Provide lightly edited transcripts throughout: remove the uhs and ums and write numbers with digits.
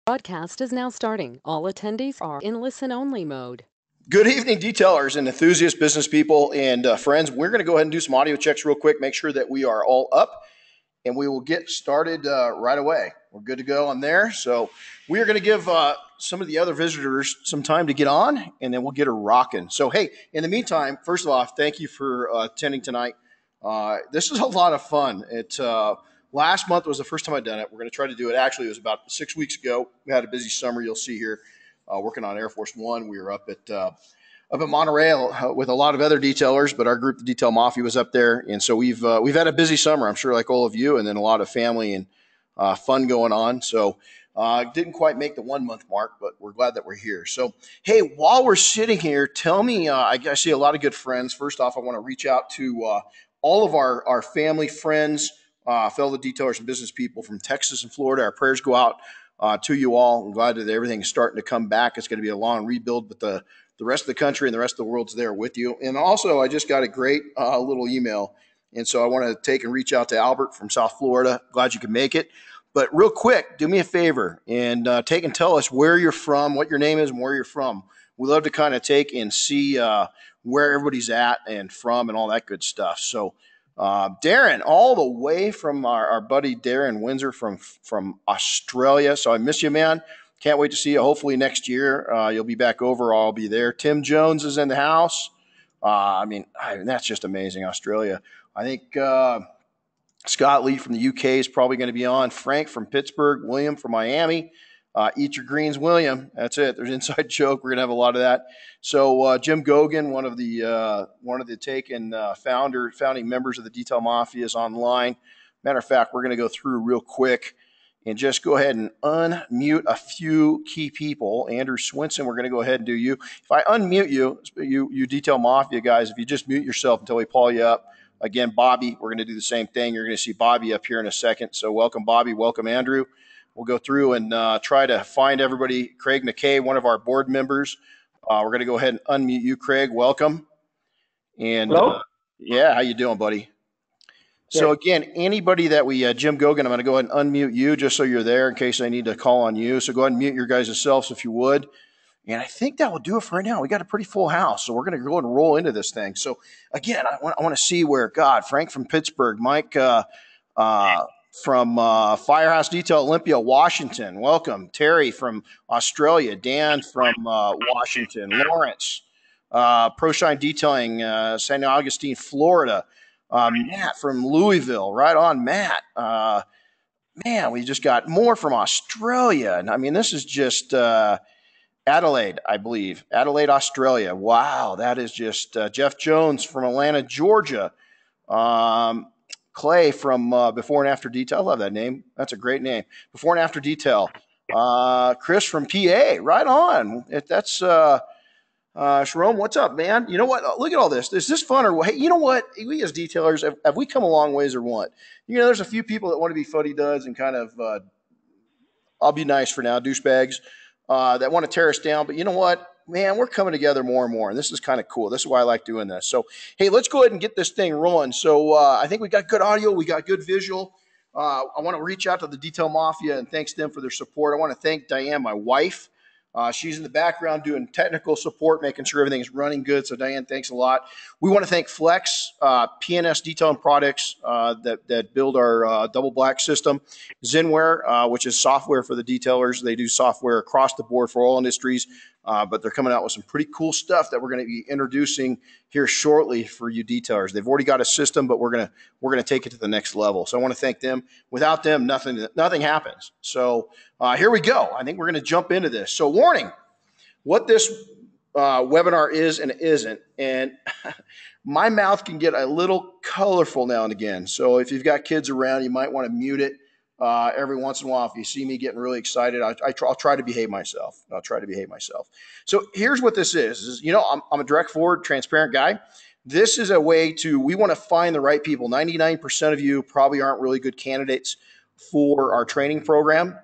Broadcast is now starting. All attendees are in listen-only mode. Good evening, detailers and enthusiast business people and friends. We're going to go ahead and do some audio checks real quick, make sure that we are all up, and we will get started right away. We're good to go on there. So we are going to give some of the other visitors some time to get on, and then we'll get her rocking. So, hey, in the meantime, first of all, thank you for attending tonight. This is a lot of fun. Last month was the first time I'd done it. We're going to try to do it. Actually, it was about 6 weeks ago. We had a busy summer, you'll see here. Working on Air Force One. We were up at Monterey with a lot of other detailers, but our group, the Detail Mafia, was up there, and so we've had a busy summer. I'm sure, like all of you, and then a lot of family and fun going on. So didn't quite make the 1 month mark, but we're glad that we're here. So hey, while we're sitting here, tell me. I see a lot of good friends. First off, I want to reach out to all of our family, friends, fellow detailers, and business people from Texas and Florida. Our prayers go out to you all. I'm glad that everything's starting to come back. It's going to be a long rebuild, but the rest of the country and the rest of the world's there with you. And also, I just got a great little email. And so I want to take and reach out to Albert from South Florida. Glad you could make it. But real quick, do me a favor and take and tell us where you're from, what your name is, and where you're from. We love to kind of take and see where everybody's at and from and all that good stuff. So Darren, all the way from our buddy Darren Windsor from Australia. So I miss you, man. Can't wait to see you. Hopefully next year you'll be back over. I'll be there. Tim Jones is in the house. That's just amazing. Australia. I think Scott Lee from the UK is probably going to be on. Frank from Pittsburgh. William from Miami. Eat your greens, William. That's it. There's an inside joke. We're gonna have a lot of that. So Jim Gogan, one of the founding members of the Detail Mafia, is online. Matter of fact, we're gonna go through real quick and just go ahead and unmute a few key people. Andrew Swinson, we're gonna go ahead and do you. If I unmute you Detail Mafia guys, if you just mute yourself until we call you up. Again, Bobby, we're gonna do the same thing. You're gonna see Bobby up here in a second. So welcome, Bobby. Welcome, Andrew. We'll go through and try to find everybody. Craig McKay, one of our board members. We're going to go ahead and unmute you, Craig. Welcome. And hello. Yeah, how you doing, buddy? Yeah. So again, anybody that we Jim Gogan, I'm going to go ahead and unmute you just so you're there in case I need to call on you. So go ahead and mute your guys' selves if you would. And I think that will do it for right now. We got a pretty full house, so we're going to go and roll into this thing. So again, I want to see where Frank from Pittsburgh, Mike. From Firehouse Detail, Olympia, Washington. Welcome. Terry from Australia. Dan from Washington. Lawrence, ProShine Detailing, St. Augustine, Florida. Matt from Louisville. Right on, Matt. Man, we just got more from Australia. And I mean, this is just Adelaide, I believe. Adelaide, Australia. Wow, that is just Jeff Jones from Atlanta, Georgia. Clay from Before and After Detail. I love that name. That's a great name. Before and After Detail. Chris from PA. Right on. That's Sharon. What's up, man? You know what? Look at all this. Is this fun or hey? You know what? We as detailers have we come a long ways or what? You know, there's a few people that want to be fuddy-duds and kind of I'll be nice for now, douchebags that want to tear us down. But you know what? Man, we're coming together more and more, and this is kind of cool. This is why I like doing this. So, hey, let's go ahead and get this thing rolling. So I think we got good audio. We got good visual. I want to reach out to the Detail Mafia and thanks them for their support. I want to thank Diane, my wife. She's in the background doing technical support, making sure everything's running good. So, Diane, thanks a lot. We want to thank Flex, PNS Detailing Products that build our double black system. Zenware, which is software for the detailers. They do software across the board for all industries. But they're coming out with some pretty cool stuff that we're going to be introducing here shortly for you detailers. They've already got a system, but we're gonna take it to the next level. So I want to thank them. Without them, nothing happens. So here we go. I think we're going to jump into this. So warning, what this webinar is and isn't, and my mouth can get a little colorful now and again. So if you've got kids around, you might want to mute it. Every once in a while, if you see me getting really excited, I'll try to behave myself. So here's what this is you know, I'm a direct forward, transparent guy. This is a way we want to find the right people. 99% of you probably aren't really good candidates for our training program.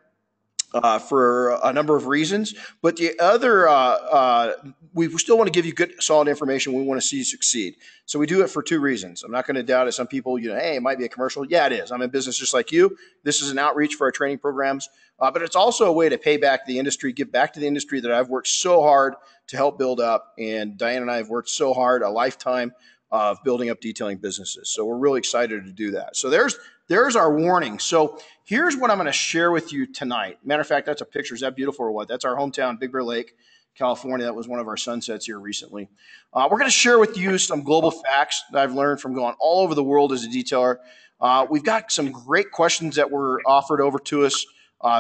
for a number of reasons. But the other, we still want to give you good, solid information. We want to see you succeed. So we do it for two reasons. I'm not going to doubt it. Some people, hey, it might be a commercial. Yeah, it is. I'm in business just like you. This is an outreach for our training programs. But it's also a way to pay back the industry, give back to the industry that I've worked so hard to help build up. And Diane and I have worked so hard, a lifetime of building up detailing businesses. So we're really excited to do that. So there's our warning. So here's what I'm going to share with you tonight. Matter of fact, that's a picture. Is that beautiful or what? That's our hometown, Big Bear Lake, California. That was one of our sunsets here recently. We're going to share with you some global facts that I've learned from going all over the world as a detailer. We've got some great questions that were offered over to us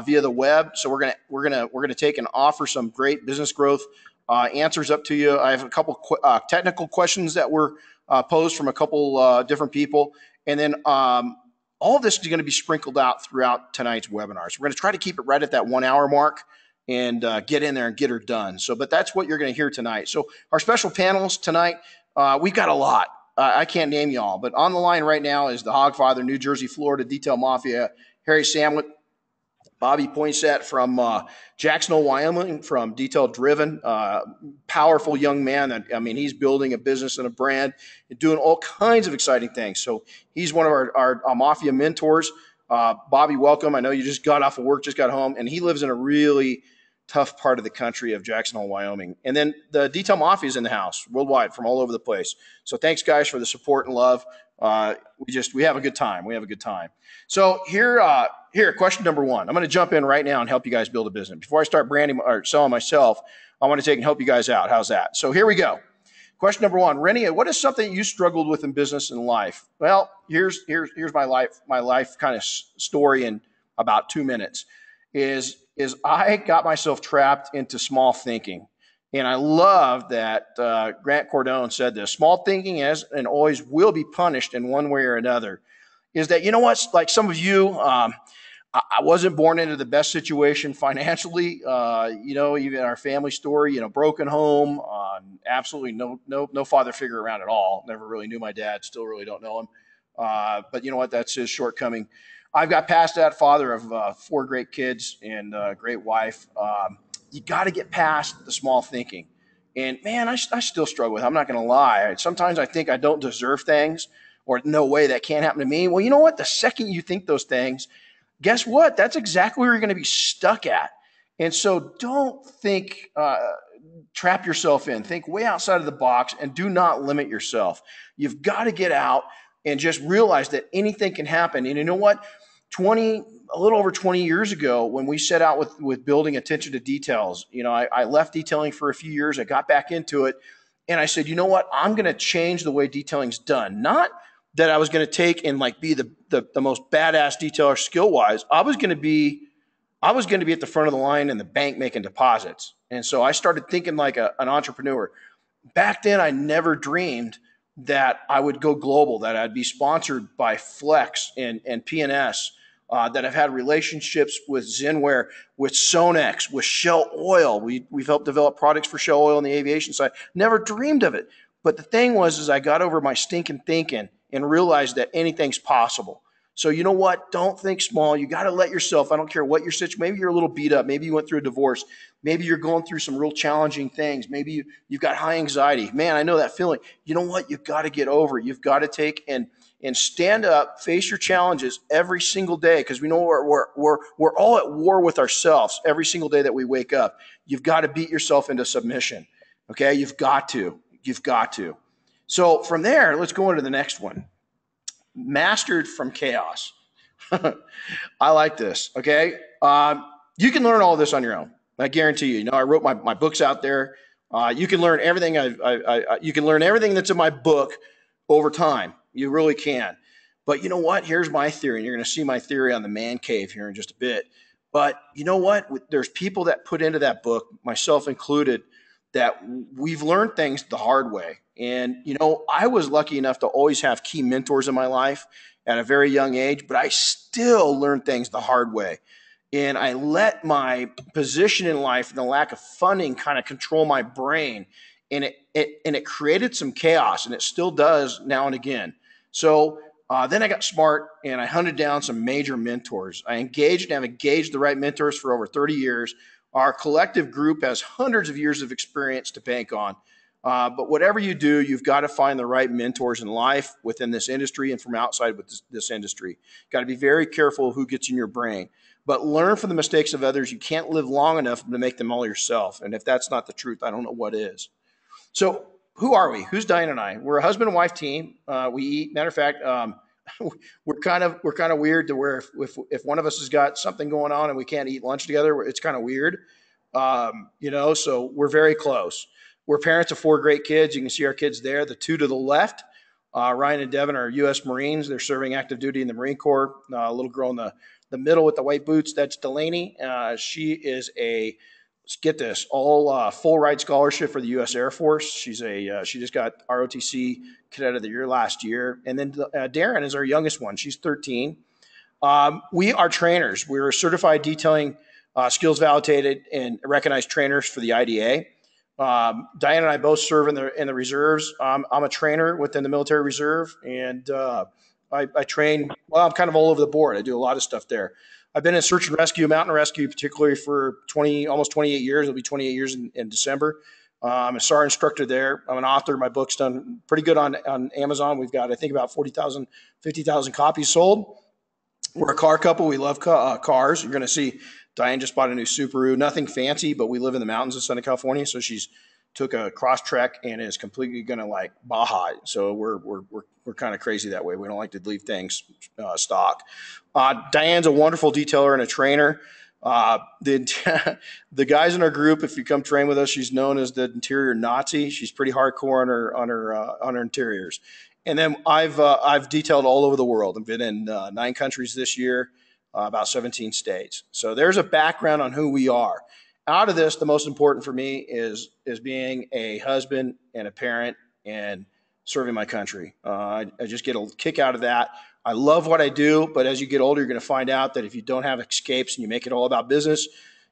via the web. So we're gonna take and offer some great business growth answers up to you. I have a couple technical questions that were posed from a couple different people, and then all of this is going to be sprinkled out throughout tonight's webinar. So we're going to try to keep it right at that 1 hour mark and get in there and get her done. So, but that's what you're going to hear tonight. So our special panels tonight, we've got a lot. I can't name you all, but on the line right now is the Hogfather, New Jersey, Florida Detail Mafia, Harry Samlet, Bobby Poinsett from Jackson Hole, Wyoming, from Detail Driven, powerful young man. He's building a business and a brand and doing all kinds of exciting things. So he's one of our Mafia mentors. Bobby, welcome. I know you just got off of work, just got home, and he lives in a really tough part of the country of Jackson Hole, Wyoming. And then the Detail Mafia is in the house worldwide from all over the place. So thanks, guys, for the support and love. We have a good time. We have a good time. So here, question number one. I'm going to jump in right now and help you guys build a business. Before I start branding or selling myself, I want to take and help you guys out. How's that? So here we go. Question number one, Renny, what is something you struggled with in business and life? Well, here's my life kind of story in about 2 minutes. Is I got myself trapped into small thinking. And I love that Grant Cardone said this: small thinking is and always will be punished in one way or another. Is that, like some of you, I wasn't born into the best situation financially. Even our family story, broken home, absolutely no father figure around at all. Never really knew my dad, still really don't know him. But you know what? That's his shortcoming. I've got past that, father of 4 great kids and a great wife. You got to get past the small thinking. And man, I still struggle with it. I'm not going to lie. Sometimes I think I don't deserve things, or no way, that can't happen to me. Well, you know what? The second you think those things, guess what? That's exactly where you're going to be stuck at. And so don't think, trap yourself in. Think way outside of the box and do not limit yourself. You've got to get out and just realize that anything can happen. And you know what? A little over 20 years ago, when we set out with building attention to details, I left detailing for a few years. I got back into it, and I said, you know what? I'm going to change the way detailing's done. Not that I was going to take and be the most badass detailer skill wise. I was going to be at the front of the line in the bank making deposits. And so I started thinking like an entrepreneur. Back then, I never dreamed that I would go global, that I'd be sponsored by Flex and PNS, that I've had relationships with Zenware, with Sonex, with Shell Oil. We've helped develop products for Shell Oil on the aviation side. Never dreamed of it. But the thing was I got over my stinking thinking and realized that anything's possible. So you know what? Don't think small. You got to let yourself, I don't care what your situation, maybe you're a little beat up. Maybe you went through a divorce. Maybe you're going through some real challenging things. Maybe you've got high anxiety. Man, I know that feeling. You know what? You've got to get over it. You've got to take and stand up, face your challenges every single day, because we know we're all at war with ourselves every single day that we wake up. You've got to beat yourself into submission. Okay? You've got to. So from there, let's go into the next one. Mastered from chaos. I like this. Okay. You can learn all this on your own. I guarantee you. I wrote my books out there. You can learn everything. You can learn everything that's in my book over time. You really can. But you know what? Here's my theory. And you're going to see my theory on the man cave here in just a bit. But you know what? There's people that put into that book, myself included, that we've learned things the hard way. And, I was lucky enough to always have key mentors in my life at a very young age, but I still learned things the hard way. And I let my position in life and the lack of funding kind of control my brain. And it created some chaos, and it still does now and again. So Then I got smart and I hunted down some major mentors. I engaged and have engaged the right mentors for over 30 years. Our collective group has hundreds of years of experience to bank on. But whatever you do, you've got to find the right mentors in life within this industry and from outside with this industry. Got to be very careful who gets in your brain. But learn from the mistakes of others. You can't live long enough to make them all yourself. And if that's not the truth, I don't know what is. So who are we? Who's Diane and I? We're a husband and wife team. We eat. Matter of fact, we're kind of weird to where if one of us has got something going on and we can't eat lunch together, it's kind of weird. So we're very close. We're parents of four great kids. You can see our kids there. The two to the left, Ryan and Devin, are U.S. Marines. They're serving active duty in the Marine Corps. A little girl in the middle with the white boots, that's Delaney. She is get this, all full ride scholarship for the U.S. Air Force. She just got ROTC Cadet of the Year last year. And then Darren is our youngest one. She's 13. We are trainers. We're certified detailing, skills validated, and recognized trainers for the IDA. Diane and I both serve in the reserves. I'm a trainer within the military reserve, and I train. Well, I'm kind of all over the board. I do a lot of stuff there. I've been in search and rescue, mountain rescue, particularly for almost 28 years. It'll be 28 years in December. I'm a SAR instructor there. I'm an author. My book's done pretty good on Amazon. We've got, I think, about 40,000, 50,000 copies sold. We're a car couple. We love cars. You're going to see Diane just bought a new Subaru. Nothing fancy, but we live in the mountains of Southern California, so she's took a cross trek and is completely going to like Baja. So we're kind of crazy that way. We don't like to leave things stock. Diane's a wonderful detailer and a trainer. The guys in our group, if you come train with us, she's known as the interior Nazi. She's pretty hardcore on her interiors. And then I've detailed all over the world. I've been in 9 countries this year, about 17 states. So there's a background on who we are. Out of this, the most important for me is being a husband and a parent and serving my country. I just get a kick out of that. I love what I do, but as you get older, you're going to find out that if you don't have escapes and you make it all about business,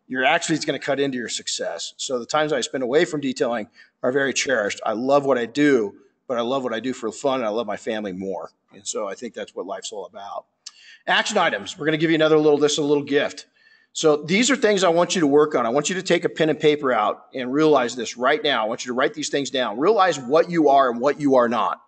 it's going to cut into your success. So the times I spend away from detailing are very cherished. I love what I do, but I love what I do for fun, and I love my family more. And so I think that's what life's all about. Action items. We're going to give you a little gift. So these are things I want you to work on. I want you to take a pen and paper out and realize this right now. I want you to write these things down. Realize what you are and what you are not.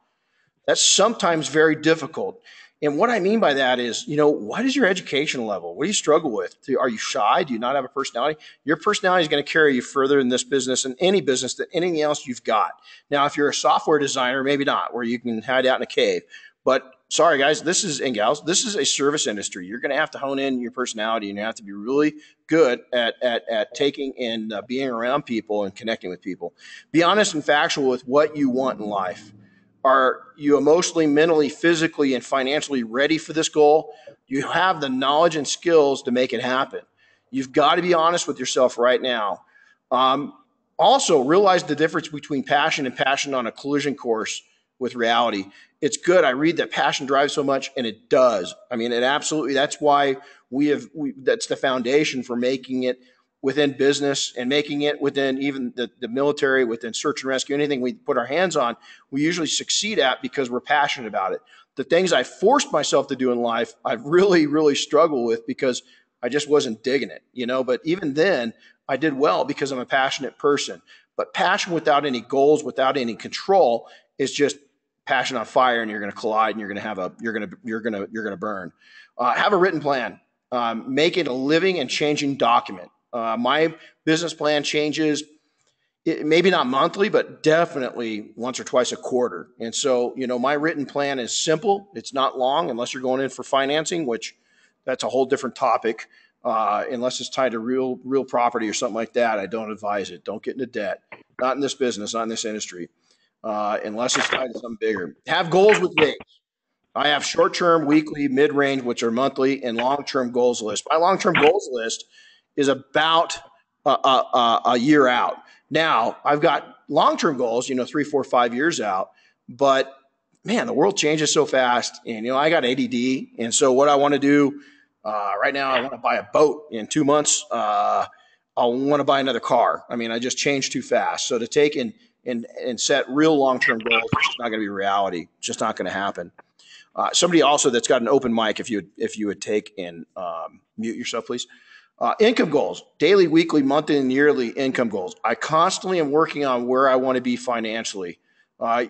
That's sometimes very difficult. And what I mean by that is, what is your education level? What do you struggle with? Are you shy? Do you not have a personality? Your personality is going to carry you further in this business and any business than anything else you've got. Now, if you're a software designer, maybe not, where you can hide out in a cave. But sorry, guys, and gals, this is a service industry. You're going to have to hone in your personality, and you have to be really good at taking and being around people and connecting with people. Be honest and factual with what you want in life. Are you emotionally, mentally, physically, and financially ready for this goal? Do you have the knowledge and skills to make it happen? You've got to be honest with yourself right now. Also, realize the difference between passion and passion on a collision course with reality. It's good. I read that passion drives so much, and it does. I mean, it absolutely, that's why that's the foundation for making it within business and making it within even the military, within search and rescue, anything we put our hands on, we usually succeed at because we're passionate about it. The things I forced myself to do in life, I've really, really struggled with because I just wasn't digging it, but even then I did well because I'm a passionate person. But passion without any goals, without any control is just passion on fire, and you're going to collide, and you're going to burn. Have a written plan. Make it a living and changing document. My business plan changes, maybe not monthly, but definitely once or twice a quarter. And so, my written plan is simple. It's not long unless you're going in for financing, which that's a whole different topic. Unless it's tied to real property or something like that, I don't advise it. Don't get into debt. Not in this business, not in this industry. Unless it's tied to something bigger. Have goals with dates. I have short-term, weekly, mid-range, which are monthly, and long-term goals list. My long-term goals list is about a year out. Now, I've got long-term goals, 3, 4, 5 years out, but man, the world changes so fast, and I got ADD, and so what I want to do right now, I want to buy a boat in 2 months. I want to buy another car. I mean, I just changed too fast. So to take and set real long-term goals, it's not going to be reality. It's just not going to happen. Somebody also that's got an open mic, if you would take and mute yourself, please. Income goals, daily, weekly, monthly, and yearly income goals. I constantly am working on where I want to be financially.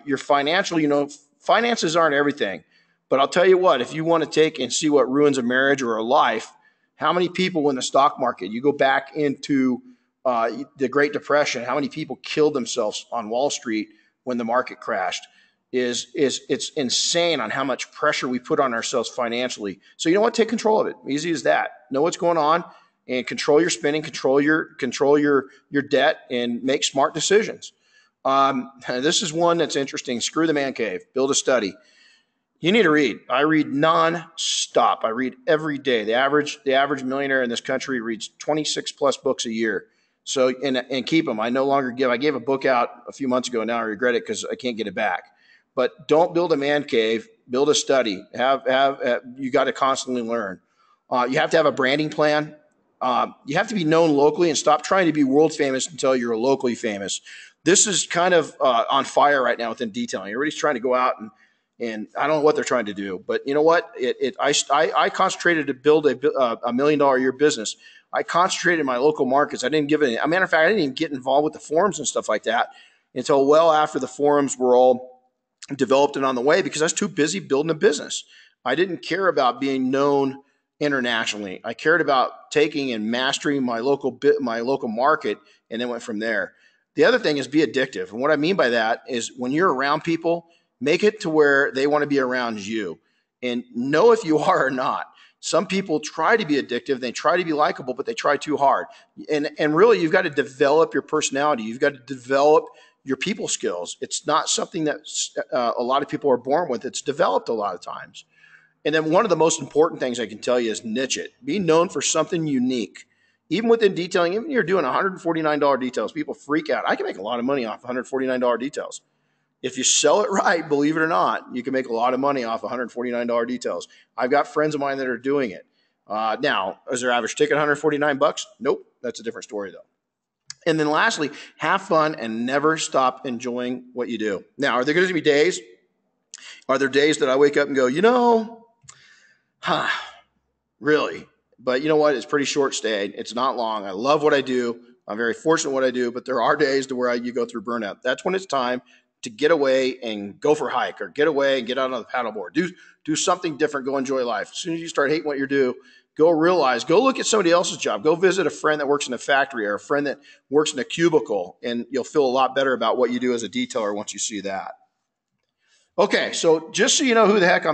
Your financial, finances aren't everything, but I'll tell you what, if you want to take and see what ruins a marriage or a life, how many people in the stock market, you go back into the Great Depression, how many people killed themselves on Wall Street when the market crashed? It's insane on how much pressure we put on ourselves financially. So you know what? Take control of it. Easy as that. Know what's going on and control your spending, control your debt, and make smart decisions. This is one that's interesting. Screw the man cave. Build a study. You need to read. I read nonstop. I read every day. The average millionaire in this country reads 26 plus books a year. So and keep them. I no longer give. I gave a book out a few months ago. Now I regret it because I can't get it back. But don't build a man cave. Build a study. You got to constantly learn. You have to have a branding plan. You have to be known locally and stop trying to be world famous until you're locally famous. This is kind of on fire right now within detailing. Everybody's trying to go out and I don't know what they're trying to do, but you know what? I concentrated to build a $1 million a year business. I concentrated in my local markets. I didn't give it. A matter of fact, I didn't even get involved with the forums and stuff like that until well after the forums were all developed and on the way because I was too busy building a business. I didn't care about being known internationally. I cared about taking and mastering my local market, and then went from there. The other thing is be addictive, and what I mean by that is when you're around people, make it to where they want to be around you, and know if you are or not. Some people try to be addictive, they try to be likable, but they try too hard. And really, you've got to develop your personality. You've got to develop your people skills. It's not something that a lot of people are born with. It's developed a lot of times. And then one of the most important things I can tell you is niche it. Be known for something unique. Even within detailing, even if you're doing $149 details, people freak out. I can make a lot of money off $149 details. If you sell it right, believe it or not, you can make a lot of money off $149 details. I've got friends of mine that are doing it. Now, is their average ticket $149? Nope. That's a different story, though. And then lastly, have fun and never stop enjoying what you do. Now, are there going to be days? Are there days that I wake up and go, really? But you know what? It's pretty short stayed. It's not long. I love what I do. I'm very fortunate in what I do, but there are days to where you go through burnout. That's when it's time to get away and go for a hike, or get away and get out on the paddleboard. Do something different. Go enjoy life. As soon as you start hating what you do, go look at somebody else's job. Go visit a friend that works in a factory or a friend that works in a cubicle, and you'll feel a lot better about what you do as a detailer once you see that. Okay, so just so you know who the heck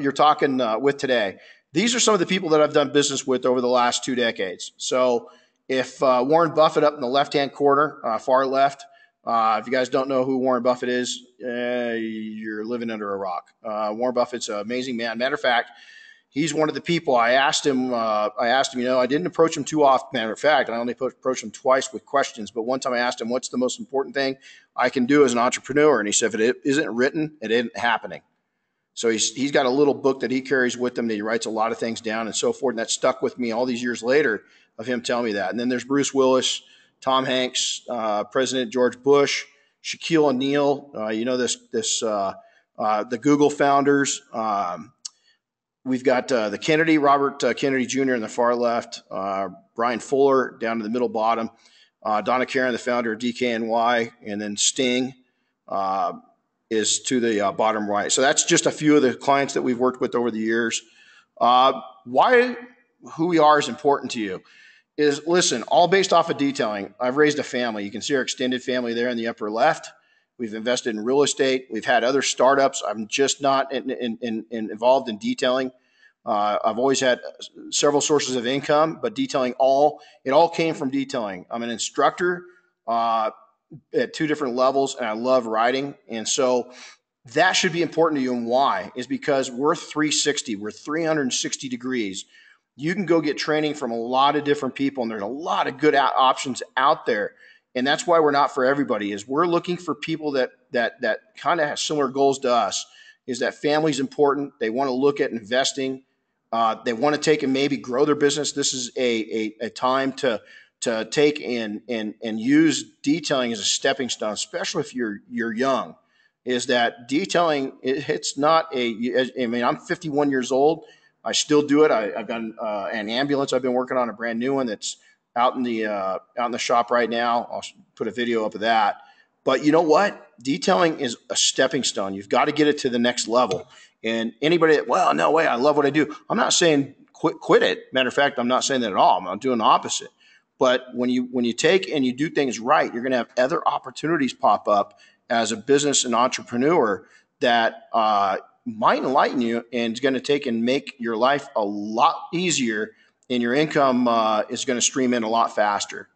you're talking with today, these are some of the people that I've done business with over the last 2 decades. So if Warren Buffett up in the left-hand corner, far left, if you guys don't know who Warren Buffett is, you're living under a rock. Warren Buffett's an amazing man. Matter of fact, he's one of the people I asked him, I didn't approach him too often. Matter of fact, I only approached him twice with questions. But one time I asked him, what's the most important thing I can do as an entrepreneur? And he said, if it isn't written, it isn't happening. So he's got a little book that he carries with him that he writes a lot of things down and so forth. And that stuck with me all these years later of him telling me that. And then there's Bruce Willis, Tom Hanks, President George Bush, Shaquille O'Neal, the Google founders. We've got the Kennedy, Robert Kennedy Jr. in the far left, Brian Fuller down to the middle bottom, Donna Karan, the founder of DKNY, and then Sting is to the bottom right. So that's just a few of the clients that we've worked with over the years. Why who we are is important to you is, listen, all based off of detailing. I've raised a family. You can see our extended family there in the upper left. We've invested in real estate. We've had other startups. I'm just not involved in detailing. I've always had several sources of income, but it all came from detailing. I'm an instructor at 2 different levels, and I love writing. And so that should be important to you. And why? Is because we're 360. We're 360 degrees. You can go get training from a lot of different people, and there's a lot of good options out there. And that's why we're not for everybody. Is we're looking for people that kind of have similar goals to us. Is that family's important. They want to look at investing. They want to take and maybe grow their business. This is a time to take and use detailing as a stepping stone, especially if you're young. is that detailing, it's not I mean, I'm 51 years old. I still do it. I've got an ambulance I've been working on, a brand new one that's out in the shop right now. I'll put a video up of that. But you know what? Detailing is a stepping stone. You've got to get it to the next level. And anybody that, well, no way, I love what I do. I'm not saying quit it. Matter of fact, I'm not saying that at all. I'm doing the opposite. But when you take and you do things right, you're going to have other opportunities pop up as a business and entrepreneur that might enlighten you and is going to take and make your life a lot easier, and your income is going to stream in a lot faster.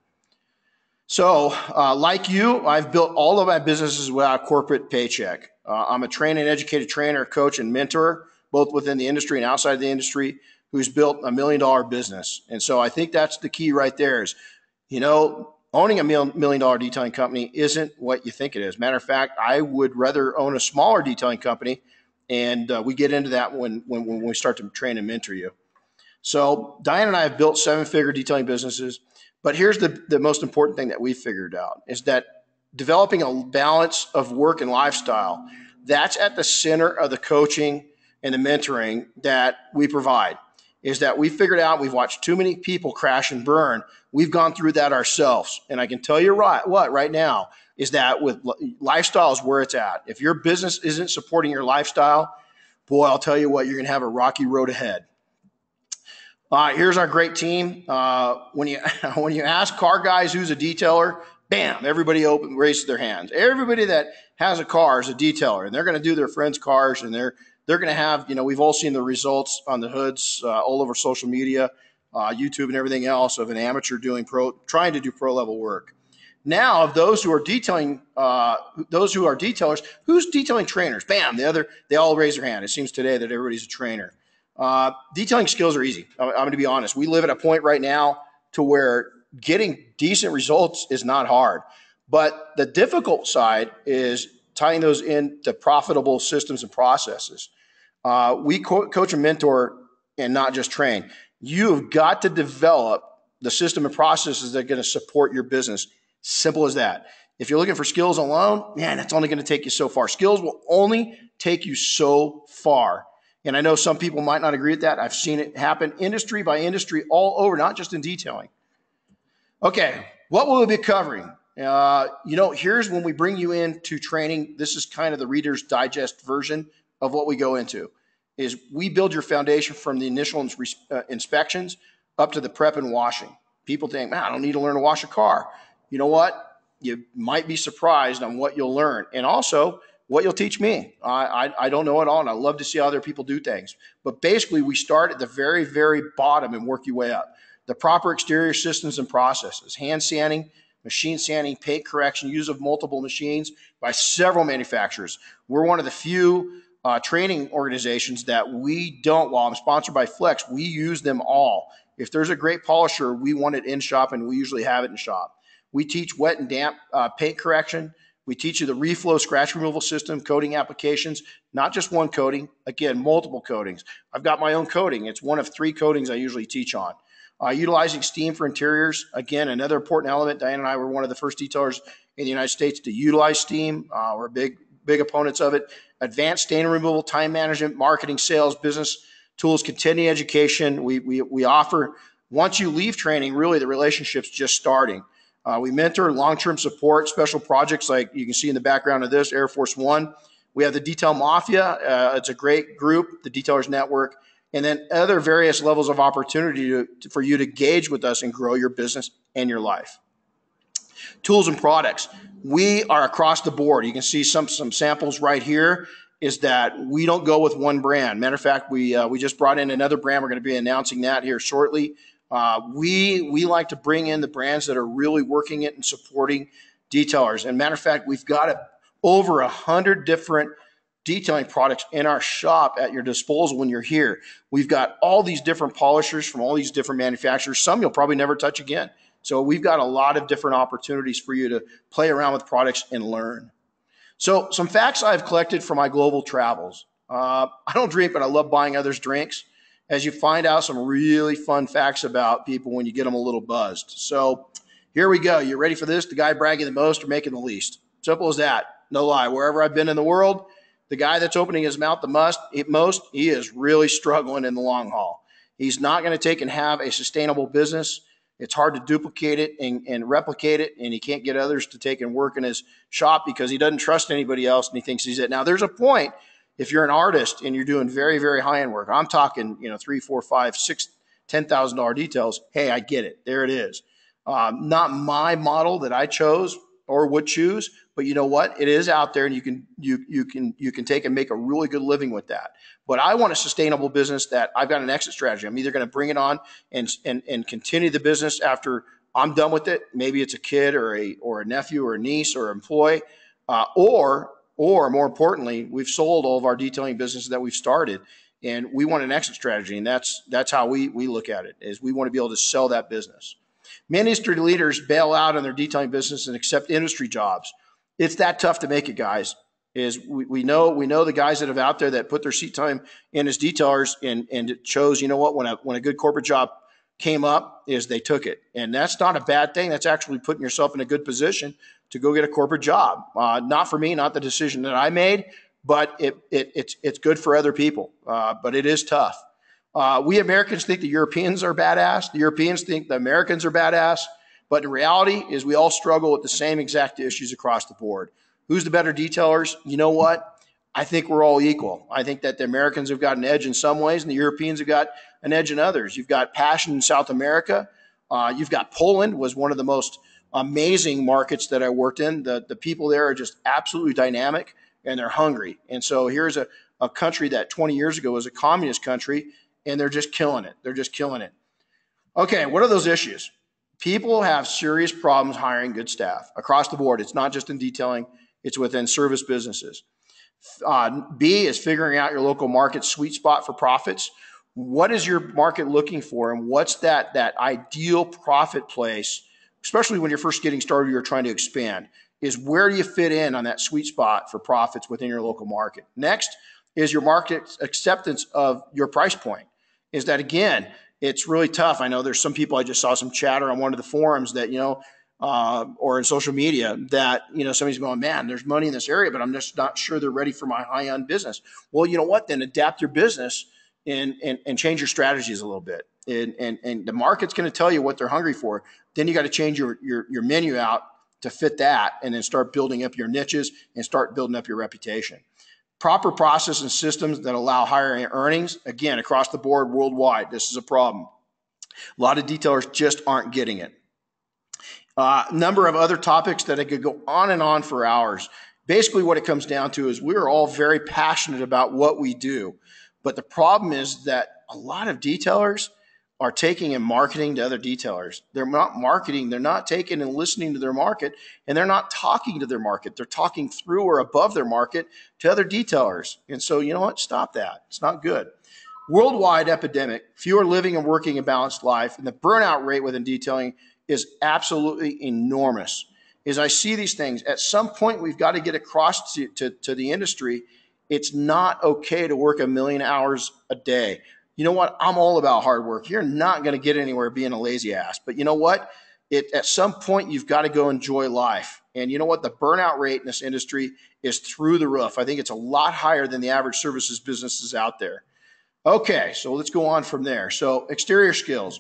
So, like you, I've built all of my businesses without a corporate paycheck. I'm a trained and educated trainer, coach, and mentor, both within the industry and outside of the industry, who's built $1 million business. And so I think that's the key right there is, owning $1 million detailing company isn't what you think it is. Matter of fact, I would rather own a smaller detailing company, and we get into that when we start to train and mentor you. So Diane and I have built 7-figure detailing businesses. But here's the most important thing that we figured out is that developing a balance of work and lifestyle, that's at the center of the coaching and the mentoring that we provide. Is that we figured out, we've watched too many people crash and burn. We've gone through that ourselves. And I can tell you right now is that with lifestyle is where it's at. If your business isn't supporting your lifestyle, boy, I'll tell you what, you're going to have a rocky road ahead. Here's our great team. When you ask car guys who's a detailer, bam, everybody raises their hands. Everybody that has a car is a detailer, and they're going to do their friends' cars, and they're going to have, we've all seen the results on the hoods all over social media, YouTube, and everything else of an amateur trying to do pro level work. Now, of those who are detailing, those who are detailers, who's detailing trainers? Bam, they all raise their hand. It seems today that everybody's a trainer. Detailing skills are easy. I'm going to be honest. We live at a point right now to where getting decent results is not hard. But the difficult side is tying those into profitable systems and processes. We coach and mentor and not just train. You've got to develop the system and processes that are going to support your business. Simple as that. If you're looking for skills alone, man, that's only going to take you so far. Skills will only take you so far. And I know some people might not agree with that. I've seen it happen industry by industry all over, not just in detailing. Okay, what will we be covering? Here's when we bring you into training. This is kind of the Reader's Digest version of what we go into. Is we build your foundation from the initial inspections up to the prep and washing. People think, man, I don't need to learn to wash a car. You know what? You might be surprised on what you'll learn. And also, what you'll teach me. I don't know it all, and I love to see how other people do things. But basically, we start at the very, very bottom and work your way up. The proper exterior systems and processes, hand sanding, machine sanding, paint correction, use of multiple machines by several manufacturers. We're one of the few training organizations that we don't, while I'm sponsored by Flex, we use them all. If there's a great polisher, we want it in shop, and we usually have it in shop. We teach wet and damp paint correction. We teach you the reflow scratch removal system, coating applications, not just one coating, again, multiple coatings. I've got my own coating. It's one of 3 coatings I usually teach on. Utilizing steam for interiors, again, another important element. Diane and I were one of the first detailers in the United States to utilize steam. We're big opponents of it. Advanced stain removal, time management, marketing, sales, business tools, continuing education. We offer, once you leave training, really the relationship's just starting. We mentor long-term support, special projects like you can see in the background of this, Air Force One. We have the Detail Mafia. It's a great group, the Detailers Network, and then other various levels of opportunity for you to engage with us and grow your business and your life. Tools and products. We are across the board. You can see some samples right here is that we don't go with one brand. Matter of fact, we just brought in another brand. We're going to be announcing that here shortly. We like to bring in the brands that are really working it and supporting detailers. And matter of fact, we've got over 100 different detailing products in our shop at your disposal when you're here. We've got all these different polishers from all these different manufacturers. Some you'll probably never touch again. So we've got a lot of different opportunities for you to play around with products and learn. So some facts I've collected from my global travels. I don't drink, but I love buying others drinks, as you find out some really fun facts about people when you get them a little buzzed. So here we go. You ready for this? The guy bragging the most or making the least? Simple as that. No lie. Wherever I've been in the world, the guy that's opening his mouth the most, he is really struggling in the long haul. He's not going to take and have a sustainable business. It's hard to duplicate it and replicate it, and he can't get others to take and work in his shop because he doesn't trust anybody else and he thinks he's it. Now, there's a point if you're an artist and you're doing very, very high end work. I'm talking, $3, 4, 5, 6, $10,000 details. Hey, I get it. There it is. Not my model that I chose or would choose, but you know what? It is out there, and you can take and make a really good living with that. But I want a sustainable business that I've got an exit strategy. I'm either going to bring it on and continue the business after I'm done with it. Maybe it's a kid or a nephew or a niece or employee, or more importantly, we've sold all of our detailing businesses that we've started, and we want an exit strategy. And that's how we look at it, is we want to be able to sell that business. Many industry leaders bail out on their detailing business and accept industry jobs. It's that tough to make it, guys. We know the guys that have out there that put their seat time in as detailers and it chose, when a good corporate job came up, is they took it. And that's not a bad thing. That's actually putting yourself in a good position to go get a corporate job. Not for me, not the decision that I made, but it's good for other people. But it is tough. We Americans think the Europeans are badass. The Europeans think the Americans are badass. But the reality is we all struggle with the same exact issues across the board. Who's the better detailers? You know what? I think we're all equal. I think that the Americans have got an edge in some ways, and the Europeans have got an edge in others. You've got passion in South America. You've got Poland was one of the most amazing markets that I worked in. The people there are just absolutely dynamic, and they're hungry. And so here's a country that 20 years ago was a communist country, and they're just killing it. They're just killing it. Okay, what are those issues? People have serious problems hiring good staff across the board. It's not just in detailing. It's within service businesses. B is figuring out your local market sweet spot for profits. What is your market looking for, and what's that ideal profit place, especially when you're first getting started, you're trying to expand, is where do you fit in on that sweet spot for profits within your local market? Next is your market acceptance of your price point. Is that, again, it's really tough. I know there's some people, I just saw some chatter on one of the forums that, or in social media that, somebody's going, man, there's money in this area, but I'm just not sure they're ready for my high-end business. Well, you know what? Then adapt your business and change your strategies a little bit. And the market's going to tell you what they're hungry for. Then you got to change your menu out to fit that, and then start building up your niches and start building up your reputation. Proper process and systems that allow higher earnings, again, across the board worldwide. This is a problem. A lot of detailers just aren't getting it. Number of other topics that I could go on and on for hours. Basically, what it comes down to is we're all very passionate about what we do. But the problem is that a lot of detailers are taking and marketing to other detailers. They're not marketing. They're not taking and listening to their market, and they're not talking to their market. They're talking through or above their market to other detailers. And so, you know what? Stop that. It's not good. Worldwide epidemic, fewer living and working a balanced life, and the burnout rate within detailing is absolutely enormous. As I see these things, at some point we've got to get across to the industry. It's not okay to work 1 million hours a day. You know what? I'm all about hard work. You're not going to get anywhere being a lazy ass. But you know what? At some point, you've got to go enjoy life. And you know what? The burnout rate in this industry is through the roof. I think it's a lot higher than the average services businesses out there. Okay, so let's go on from there. So exterior skills.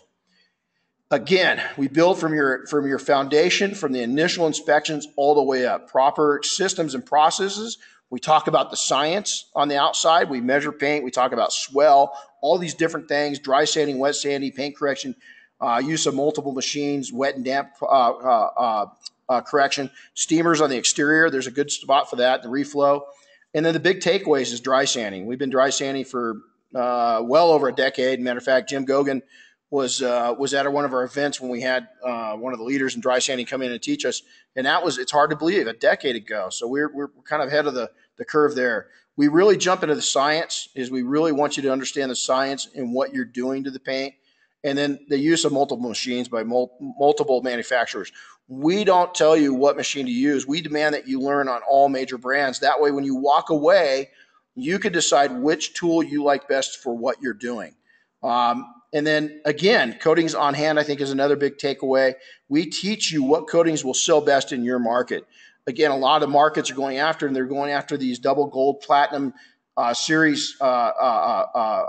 Again, we build from your foundation, from the initial inspections all the way up. Proper systems and processes. We talk about the science on the outside. We measure paint. We talk about swell, all these different things, dry sanding, wet sanding, paint correction, use of multiple machines, wet and damp correction, steamers on the exterior. There's a good spot for that, the reflow. And then the big takeaways is dry sanding. We've been dry sanding for well over a decade. Matter of fact, Jim Gogan was at one of our events when we had one of the leaders in dry sanding come in and teach us. And it's hard to believe, a decade ago. So we're kind of ahead of the curve there. We really jump into the science, is we really want you to understand the science and what you're doing to the paint. And then the use of multiple machines by multiple manufacturers. We don't tell you what machine to use. We demand that you learn on all major brands. That way, when you walk away, you can decide which tool you like best for what you're doing. And then again, coatings on hand, I think, is another big takeaway. We teach you what coatings will sell best in your market. again, a lot of markets are going after, and they're going after these double gold, platinum series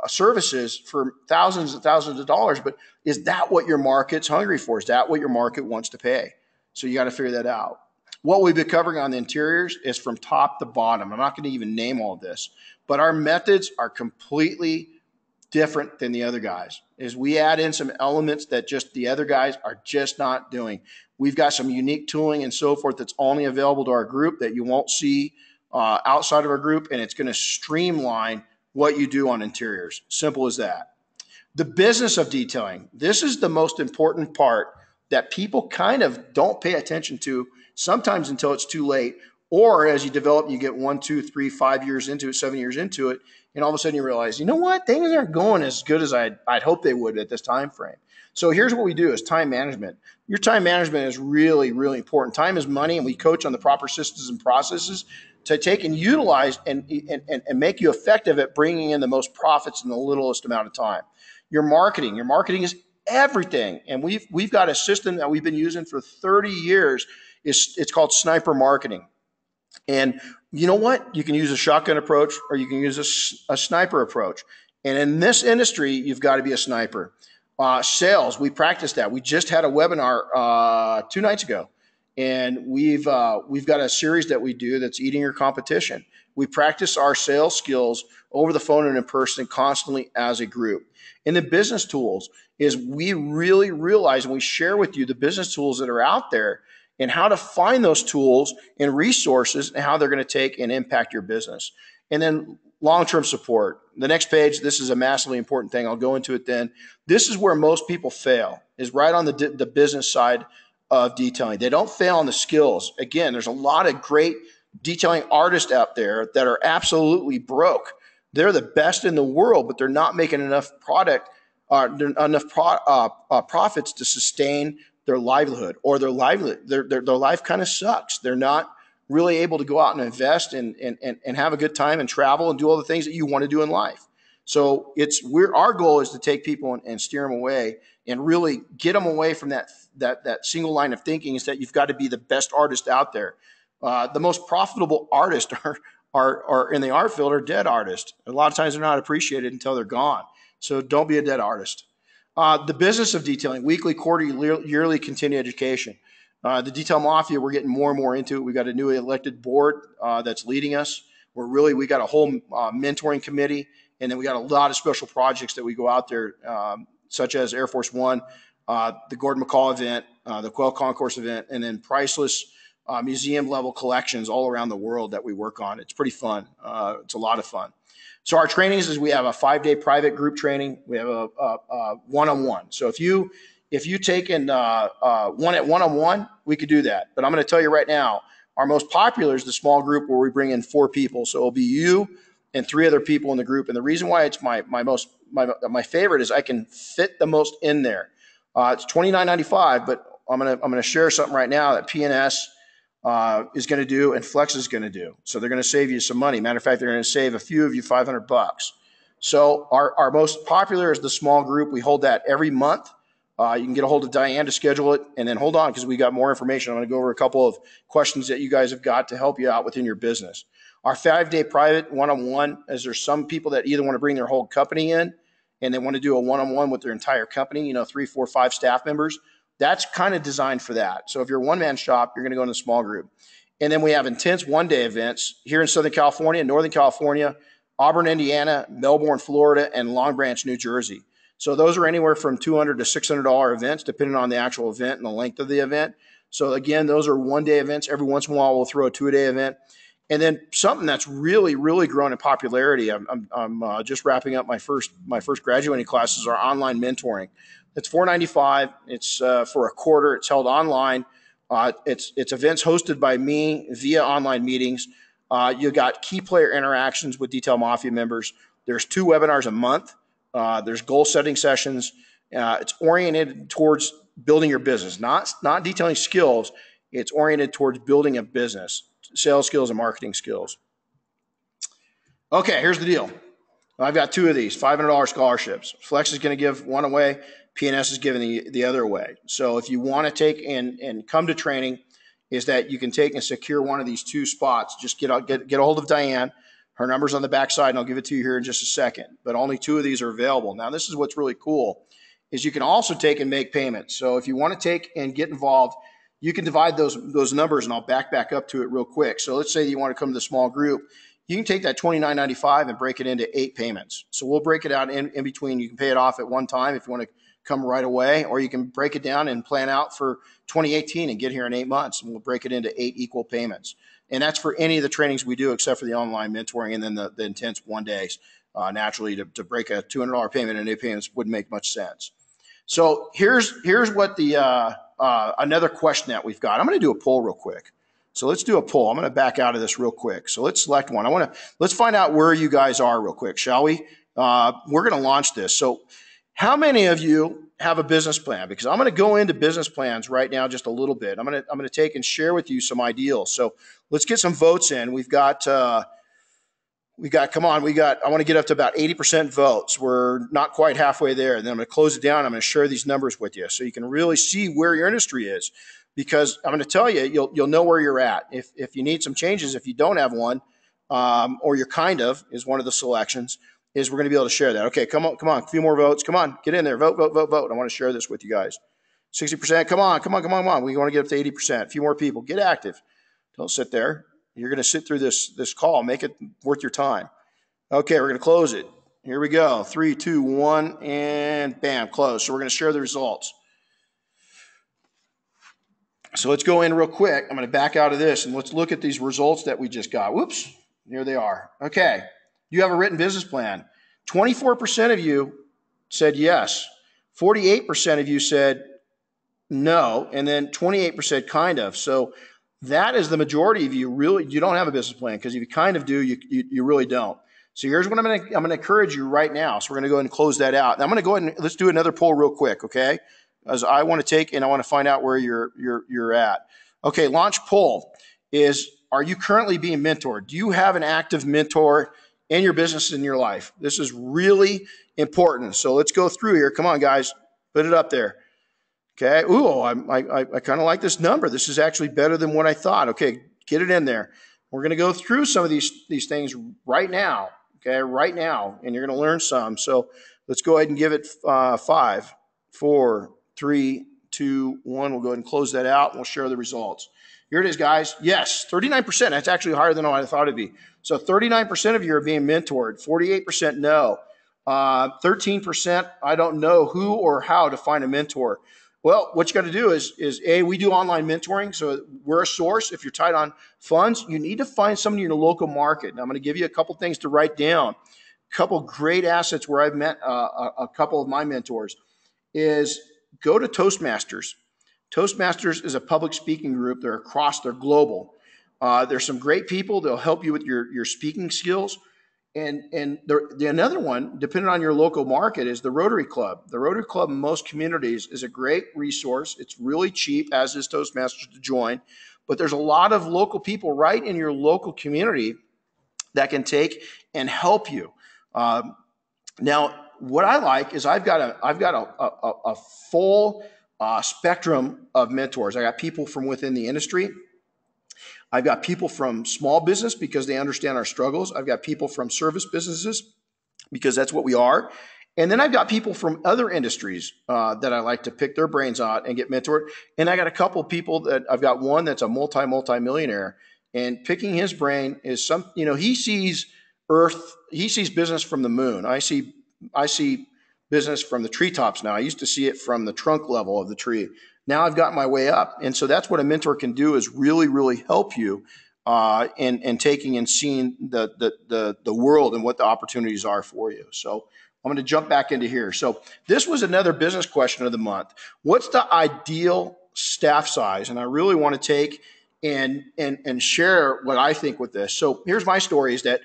services for thousands and thousands of dollars. But is that what your market's hungry for? Is that what your market wants to pay? So you got to figure that out. What we've been covering on the interiors is from top to bottom. I'm not going to even name all of this, but our methods are completely different than the other guys. Is we add in some elements that just the other guys are just not doing. We've got some unique tooling and so forth that's only available to our group that you won't see outside of our group, and it's going to streamline what you do on interiors. Simple as that. The business of detailing. This is the most important part that people kind of don't pay attention to sometimes until it's too late, or as you develop, you get 1, 2, 3, 5 years into it, 7 years into it, and all of a sudden you realize, you know what, things aren't going as good as I'd hope they would at this time frame. So here's what we do is time management. Your time management is really, really important. Time is money, and we coach on the proper systems and processes to take and utilize and make you effective at bringing in the most profits in the littlest amount of time. Your marketing is everything, and we've got a system that we've been using for 30 years. It's called sniper marketing. And you know what? You can use a shotgun approach, or you can use a sniper approach. And in this industry, you've got to be a sniper. Sales, we practiced that. We just had a webinar 2 nights ago, and we've got a series that we do that's eating your competition. We practice our sales skills over the phone and in person constantly as a group. And the business tools is we really realize, and we share with you the business tools that are out there and how to find those tools and resources and how they're going to take and impact your business. And then long-term support. The next page, this is a massively important thing. I'll go into it then. This is where most people fail, is right on the business side of detailing. They don't fail on the skills. Again, there's a lot of great detailing artists out there that are absolutely broke. They're the best in the world, but they're not making enough profits to sustain their livelihood, or their life kind of sucks. They're not really able to go out and invest and have a good time and travel and do all the things that you want to do in life. So our goal is to take people and steer them away and really get them away from that single line of thinking, is that you've got to be the best artist out there. The most profitable artists are in the art field are dead artists. A lot of times they're not appreciated until they're gone. So don't be a dead artist. The business of detailing, weekly, quarterly, yearly continuing education. The Detail Mafia, we're getting more and more into it. We've got a new elected board that's leading us. We got a whole mentoring committee, and then we got a lot of special projects that we go out there, such as Air Force One, the Gordon McCall event, the Quail Concourse event, and then priceless museum-level collections all around the world that we work on. It's pretty fun. It's a lot of fun. So our trainings is we have a 5-day private group training. We have a one-on-one. So if you take in one-on-one, we could do that. But I'm going to tell you right now, our most popular is the small group where we bring in 4 people. So it'll be you and 3 other people in the group. And the reason why it's my favorite is I can fit the most in there. It's $29.95, but I'm gonna share something right now that PNS is going to do and Flex is going to do. So they're going to save you some money. Matter of fact, they're going to save a few of you $500. So our most popular is the small group. We hold that every month. You can get a hold of Diane to schedule it. And then hold on, because we got more information. I'm going to go over a couple of questions that you guys have got to help you out within your business. Our 5-day private one-on-one is there's some people that either want to bring their whole company in and they want to do a one-on-one with their entire company, 3, 4, 5 staff members. That's kind of designed for that. So if you're a one-man shop, you're going to go in a small group. And then we have intense one-day events here in Southern California, Northern California, Auburn, Indiana, Melbourne, Florida, and Long Branch, New Jersey. So those are anywhere from $200 to $600 events, depending on the actual event and the length of the event. So again, those are one-day events. Every once in a while, we'll throw a 2-day event. And then something that's really, really grown in popularity. I'm just wrapping up my first graduating classes, our online mentoring. It's $4.95. It's for a quarter. It's held online. It's events hosted by me via online meetings. You got key player interactions with Detail Mafia members. There's 2 webinars a month. There's goal setting sessions. It's oriented towards building your business, not detailing skills. It's oriented towards building a business, sales skills and marketing skills. Okay, here's the deal. I've got 2 of these $500 scholarships. Flex is going to give one away. PNS is giving the other away. So if you want to take and come to training, is that you can take and secure one of these two spots. Just get a hold of Diane. Her number's on the back side, and I'll give it to you here in just a second. But only two of these are available. Now, this is what's really cool, is you can also take and make payments. So if you want to take and get involved, you can divide those numbers, and I'll back up to it real quick. So let's say you want to come to the small group. You can take that $29.95 and break it into 8 payments. So we'll break it out in between. You can pay it off at one time if you want to come right away, or you can break it down and plan out for 2018 and get here in 8 months, and we'll break it into 8 equal payments. And that's for any of the trainings we do except for the online mentoring and then the intense 1 days. Naturally, to break a $200 payment in 8 payments wouldn't make much sense. So here's what the another question that we've got. I'm going to do a poll real quick. So let's do a poll. I'm going to back out of this real quick. So let's select one. Let's find out where you guys are real quick, shall we? We're going to launch this. So how many of you have a business plan? Because I'm going to go into business plans right now just a little bit. I'm going to take and share with you some ideals. So let's get some votes in. We've got I want to get up to about 80% votes. We're not quite halfway there. And then I'm going to close it down. I'm going to share these numbers with you so you can really see where your industry is. Because I'm going to tell you, you'll know where you're at. If you need some changes, if you don't have one, or you're kind of, is one of the selections, is we're going to be able to share that. Okay, come on, a few more votes. Come on, get in there, vote. I want to share this with you guys. 60%, come on. We want to get up to 80%. A few more people, get active. Don't sit there. You're going to sit through this call. Make it worth your time. Okay, we're going to close it. Here we go. 3, 2, 1, and bam, close. So we're going to share the results. So let's go in real quick. I'm going to back out of this and let's look at these results that we just got. Whoops, here they are. Okay, you have a written business plan. 24% of you said yes. 48% of you said no, and then 28% kind of. So that is the majority of you. Really, you don't have a business plan, because if you kind of do, you really don't. So here's what I'm going to encourage you right now. So we're going to go ahead and close that out. And I'm going to go ahead and let's do another poll real quick, okay? As I want to take and I want to find out where you're at. Okay, launch poll is: are you currently being mentored? Do you have an active mentor in your business, in your life? This is really important. So let's go through here. Come on, guys, put it up there. Okay. Ooh, I kind of like this number. This is actually better than what I thought. Okay, get it in there. We're going to go through some of these things right now. Okay, right now, and you're going to learn some. So let's go ahead and give it 5, 4, 3, 2, 1. We'll go ahead and close that out, and we'll share the results. Here it is, guys. Yes, 39%. That's actually higher than what I thought it'd be. So 39% of you are being mentored. 48% no. 13% I don't know who or how to find a mentor. Well, what you got to do is we do online mentoring. So we're a source. If you're tight on funds, you need to find somebody in your local market. Now, I'm going to give you a couple things to write down. A couple great assets where I've met a couple of my mentors is go to Toastmasters. Toastmasters is a public speaking group. They're global. There's some great people. They'll help you with your speaking skills. And another one, depending on your local market, is the Rotary Club. The Rotary Club in most communities is a great resource. It's really cheap, as is Toastmasters, to join. But there's a lot of local people right in your local community that can take and help you. Now, what I like is I've got a full spectrum of mentors. I got people from within the industry. I've got people from small business because they understand our struggles. I've got people from service businesses because that's what we are. And then I've got people from other industries that I like to pick their brains out and get mentored. And I got a couple of people that I've got one that's a multi-millionaire, and picking his brain is he sees Earth, he sees business from the moon. I see business from the treetops now. I used to see it from the trunk level of the tree. Now I've got my way up. And so that's what a mentor can do, is really, really help you in taking and seeing the world and what the opportunities are for you. So I'm going to jump back into here. So this was another business question of the month. What's the ideal staff size? And I really want to take and share what I think with this. So here's my story: is that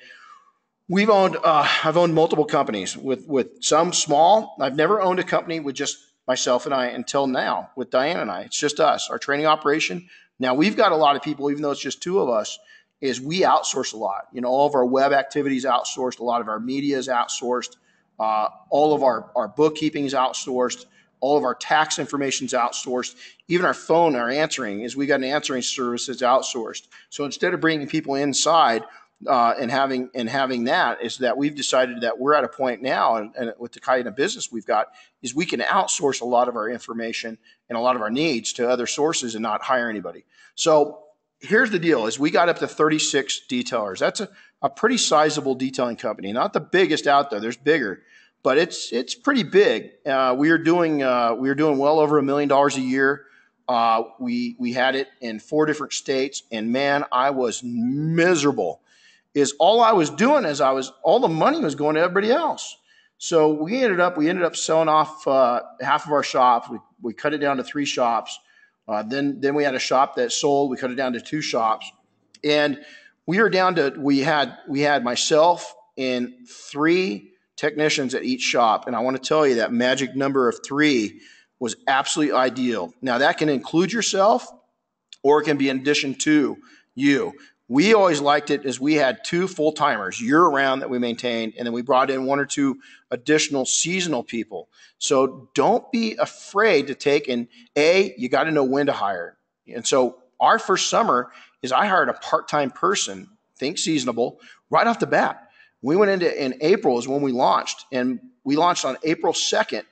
I've owned multiple companies with some small. I've never owned a company with just myself and I until now with Diane and I. It's just us, our training operation. Now we've got a lot of people, even though it's just two of us, is we outsource a lot. All of our web activities outsourced, a lot of our media is outsourced, all of our bookkeeping is outsourced, All of our tax information is outsourced. Even our phone, our answering, is we got an answering service that's outsourced. So instead of bringing people inside and having that, is that we've decided that we're at a point now, and with the kind of business we've got, is we can outsource a lot of our information and a lot of our needs to other sources and not hire anybody. So here's the deal: is we got up to 36 detailers. That's a pretty sizable detailing company. Not the biggest out there. There's bigger, but it's pretty big. We are doing well over $1 million a year. We had it in 4 different states, and man, I was miserable. Is all I was doing is all the money was going to everybody else. So we ended up selling off half of our shops. We cut it down to 3 shops. Then we had a shop that sold. We cut it down to 2 shops, and we had myself and 3 technicians at each shop. And I want to tell you that magic number of 3 was absolutely ideal. Now that can include yourself, or it can be in addition to you. We always liked it as we had 2 full-timers year-round that we maintained, and then we brought in 1 or 2 additional seasonal people. So don't be afraid to take, and you got to know when to hire. And so our first summer is I hired a part-time person, think seasonable, right off the bat. We went in April is when we launched, and we launched on April 2nd.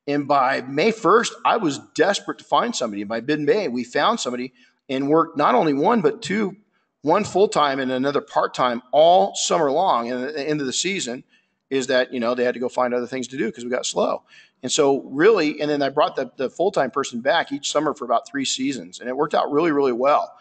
And by May 1st, I was desperate to find somebody. By mid-May, we found somebody and worked not only 1, but 2, one full-time and another part-time all summer long. And at the end of the season is that, they had to go find other things to do because we got slow. And so really, and then I brought the full-time person back each summer for about 3 seasons, and it worked out really, really well.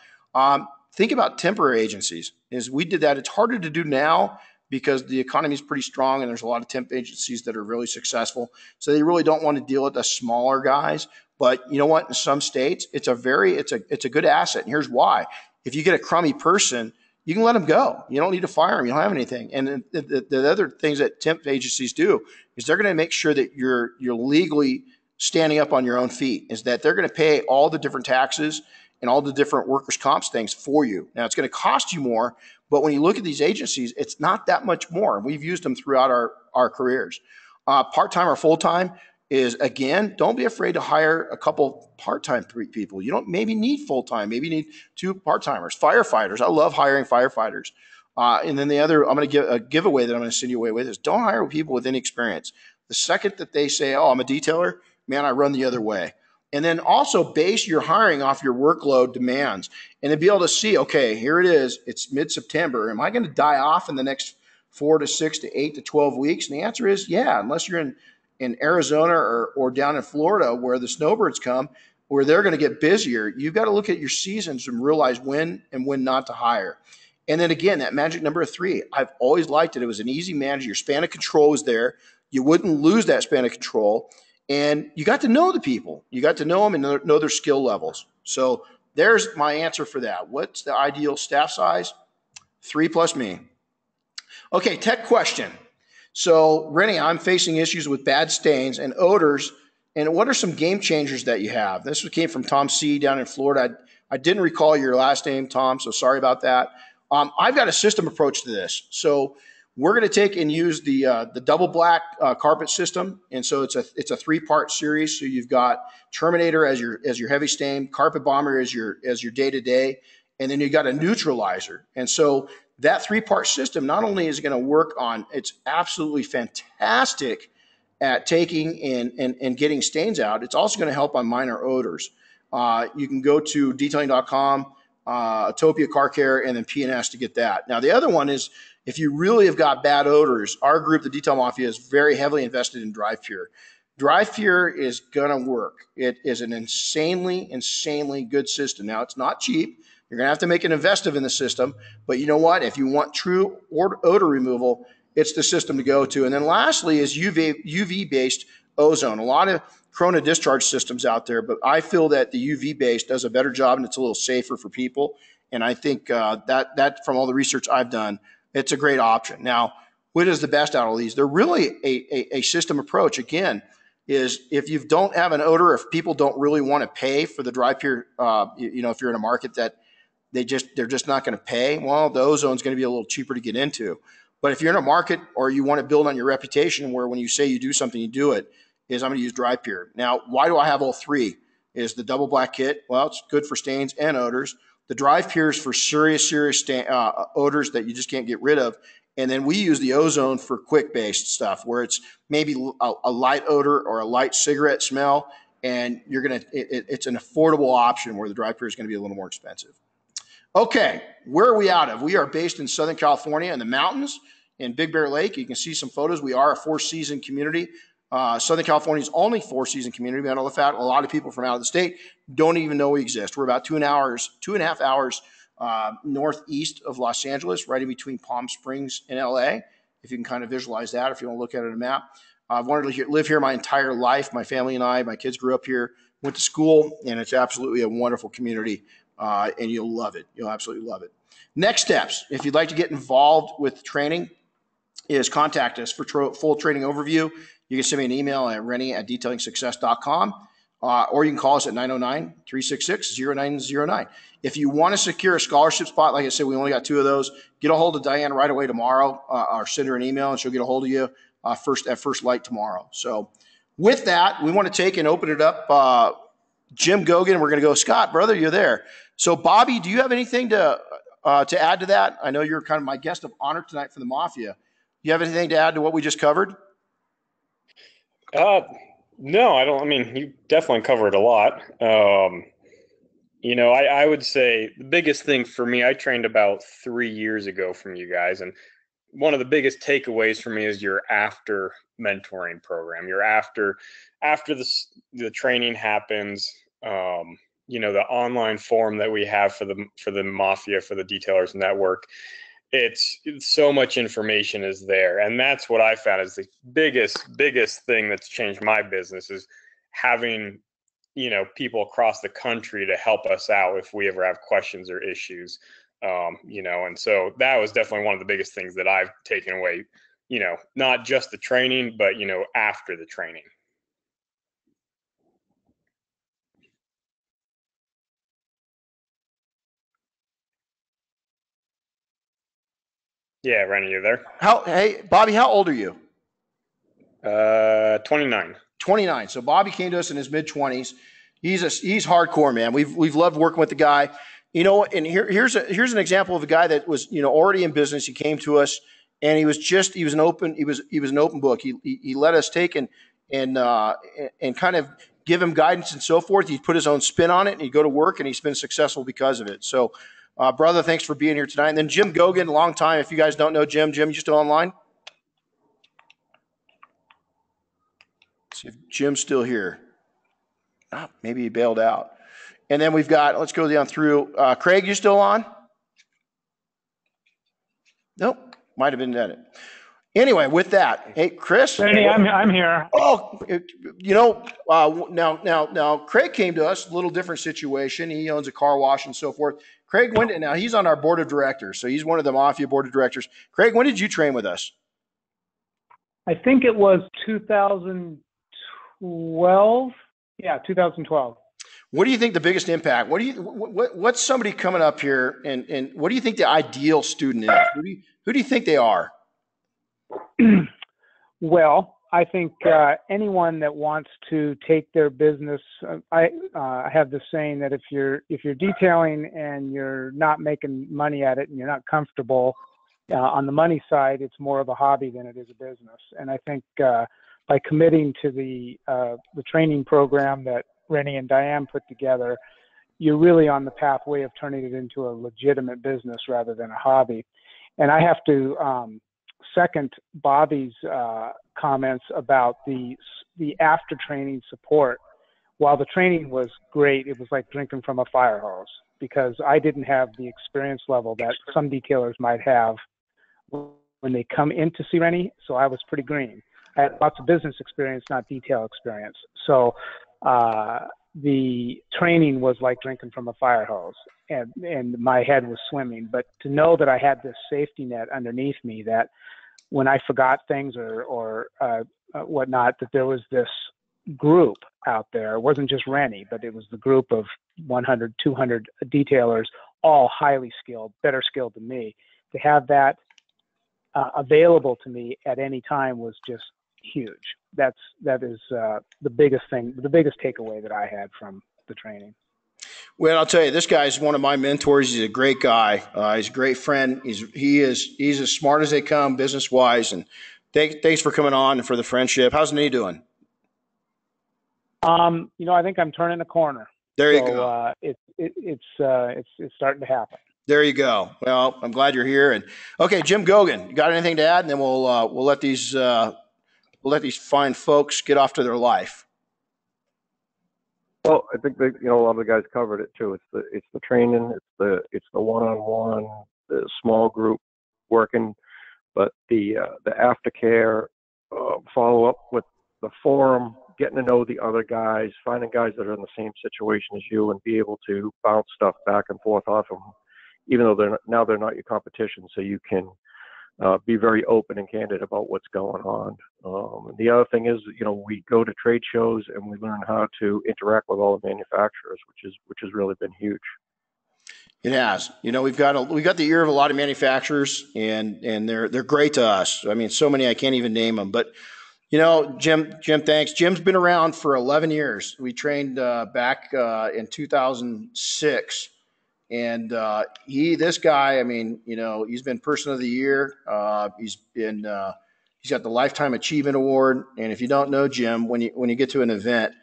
Think about temporary agencies. Is we did that. It's harder to do now because the economy is pretty strong and there's a lot of temp agencies that are really successful. So they really don't want to deal with the smaller guys. But you know what? In some states, it's a good asset. And here's why. If you get a crummy person, you can let them go. You don't need to fire them. You don't have anything. And the other things that temp agencies do is they're going to make sure that you're legally standing up on your own feet, is that they're going to pay all the different taxes and all the different workers' comp things for you. Now, it's going to cost you more, but when you look at these agencies, it's not that much more. We've used them throughout our careers. Part-time or full-time is, again, don't be afraid to hire a couple part-time people. You don't maybe need full-time, maybe you need 2 part-timers. Firefighters, I love hiring firefighters. And then the other, I'm going to give a giveaway that I'm going to send you away with is don't hire people with any experience. The second that they say, oh, I'm a detailer, man, I run the other way. And then also base your hiring off your workload demands and then be able to see, okay, here it is. It's mid-September. Am I going to die off in the next 4 to 6 to 8 to 12 weeks? And the answer is, yeah, unless you're in Arizona or down in Florida where the snowbirds come, where they're going to get busier. You've got to look at your seasons and realize when and when not to hire. And then again, that magic number of 3, I've always liked it. It was an easy manage. Your span of control was there. You wouldn't lose that span of control. And you got to know the people. You got to know them and know their skill levels. So there's my answer for that. What's the ideal staff size? 3 plus me. Okay, tech question. So, Renny, I'm facing issues with bad stains and odors. And what are some game changers that you have? This came from Tom C. down in Florida. I didn't recall your last name, Tom, so sorry about that. I've got a system approach to this. So we're going to take and use the double black carpet system. And so it's a 3-part series. So you've got Terminator as your heavy stain, Carpet Bomber as your day-to-day, and then you got a neutralizer. And so that 3-part system not only is going to work on, it's absolutely fantastic at taking and getting stains out, it's also going to help on minor odors. You can go to detailing.com, Atopia Car Care, and then P&S to get that. Now, the other one is if you really have got bad odors, our group, the Detail Mafia, is very heavily invested in Drive Pure. Drive Pure is going to work. It is an insanely good system. Now, it's not cheap. You're going to have to make an investment in the system. But you know what? If you want true odor removal, it's the system to go to. And then lastly is UV-based ozone. A lot of Corona discharge systems out there, but I feel that the UV-based does a better job and it's a little safer for people. And I think that from all the research I've done, it's a great option. Now, what is the best out of these? They're really a system approach. Again, is if you don't have an odor, if people don't really want to pay for the Dry Pure, if you're in a market that they're just not going to pay, well, the ozone is going to be a little cheaper to get into. But if you're in a market or you want to build on your reputation where when you say you do something, you do it, is I'm going to use dry pure. Now, why do I have all three? Is the double black kit? Well, it's good for stains and odors. The dry pure is for serious odors that you just can't get rid of. And then we use the ozone for quick based stuff where it's maybe a light odor or a light cigarette smell. And it's an affordable option where the dry pure is going to be a little more expensive. Okay, where are we out of? We are based in Southern California in the mountains in Big Bear Lake. You can see some photos. We are a four-season community. Southern California's only four-season community. I know the fact a lot of people from out of the state don't even know we exist. We're about 2.5 hours northeast of Los Angeles, right in between Palm Springs and LA. If you can kind of visualize that, if you want to look at it on a map. I've wanted to live here my entire life. My family and I, my kids grew up here, went to school, and it's absolutely a wonderful community. And you'll love it. You'll absolutely love it. Next steps, if you'd like to get involved with training, is contact us for full training overview. You can send me an email at renny@detailingsuccess.com, or you can call us at 909-366-0909. If you want to secure a scholarship spot, like I said, we only got 2 of those. Get a hold of Diane right away tomorrow, or send her an email, and she'll get a hold of you at first light tomorrow. So with that, we want to take and open it up. Jim Gogan, we're going to go. Scott, brother, you're there. So, Bobby, do you have anything to add to that? I know you're kind of my guest of honor tonight for the Mafia. Do you have anything to add to what we just covered? No, I don't. I mean, you definitely covered a lot. I would say the biggest thing for me, I trained about 3 years ago from you guys, and one of the biggest takeaways for me is your after mentoring program. Your after the training happens. The online forum that we have for the Mafia, for the Detailers Network, it's so much information is there. And that's what I found is the biggest thing that's changed my business is having, people across the country to help us out if we ever have questions or issues. And so that was definitely one of the biggest things that I've taken away, not just the training, but, after the training. Yeah, Renny, you there? Hey, Bobby, how old are you? 29. 29. So Bobby came to us in his mid-20s. He's hardcore, man. We've loved working with the guy. And here's an example of a guy that was already in business. He came to us, and he was an open book. He let us take and kind of give him guidance and so forth. He'd put his own spin on it, and he'd go to work, and he's been successful because of it. So. Brother, thanks for being here tonight. And then Jim Gogan, long time. If you guys don't know Jim, you still online? Let's see if Jim's still here. Maybe he bailed out. And then we've got, let's go down through. Craig, you still on? Nope, might have been that. Anyway, with that, hey, Chris. Renny, I'm here. Oh, now Craig came to us, a little different situation. He owns a car wash and so forth. Craig, now he's on our board of directors, so he's one of the Mafia board of directors. Craig, when did you train with us? I think it was 2012. Yeah, 2012. What do you think the biggest impact? What's somebody coming up here, and what do you think the ideal student is? Who do you think they are? Well, I think anyone that wants to take their business, I have this saying that if you're detailing and you're not making money at it and you're not comfortable on the money side, it's more of a hobby than it is a business. And I think by committing to the training program that Renny and Diane put together, you're really on the pathway of turning it into a legitimate business rather than a hobby. And I have to second Bobby's comments about the after training support. While the training was great, it was like drinking from a fire hose because I didn't have the experience level that some detailers might have when they come in to see Renny. So I was pretty green. I had lots of business experience, not detail experience. So the training was like drinking from a fire hose, and my head was swimming. But to know that I had this safety net underneath me, that when I forgot things or whatnot, that there was this group out there. It wasn't just Renny, but it was the group of 100, 200 detailers, all highly skilled, better skilled than me. To have that available to me at any time was just huge. That is the biggest thing, the biggest takeaway that I had from the training. Well, I'll tell you, this guy is one of my mentors. He's a great guy. He's a great friend. He's as smart as they come, business wise. And thanks for coming on and for the friendship. How's Nate doing? I think I'm turning a corner. There you go. It's starting to happen. There you go. Well, I'm glad you're here. And okay, Jim Gogan, you got anything to add? And then we'll let these fine folks get off to their life. Well, I think that a lot of the guys covered it too. It's the training, it's the one-on-one, the small group working, but the aftercare, follow up with the forum, getting to know the other guys, finding guys that are in the same situation as you, and be able to bounce stuff back and forth off them, even though they're not your competition, so you can be very open and candid about what's going on. The other thing is, we go to trade shows and we learn how to interact with all the manufacturers, which has really been huge. It has. We've got the ear of a lot of manufacturers, and they're great to us. I mean, so many I can't even name them. But Jim, thanks. Jim's been around for 11 years. We trained back in 2006. And this guy, I mean, he's been Person of the Year. He's got the Lifetime Achievement Award. And if you don't know Jim, when you get to an event,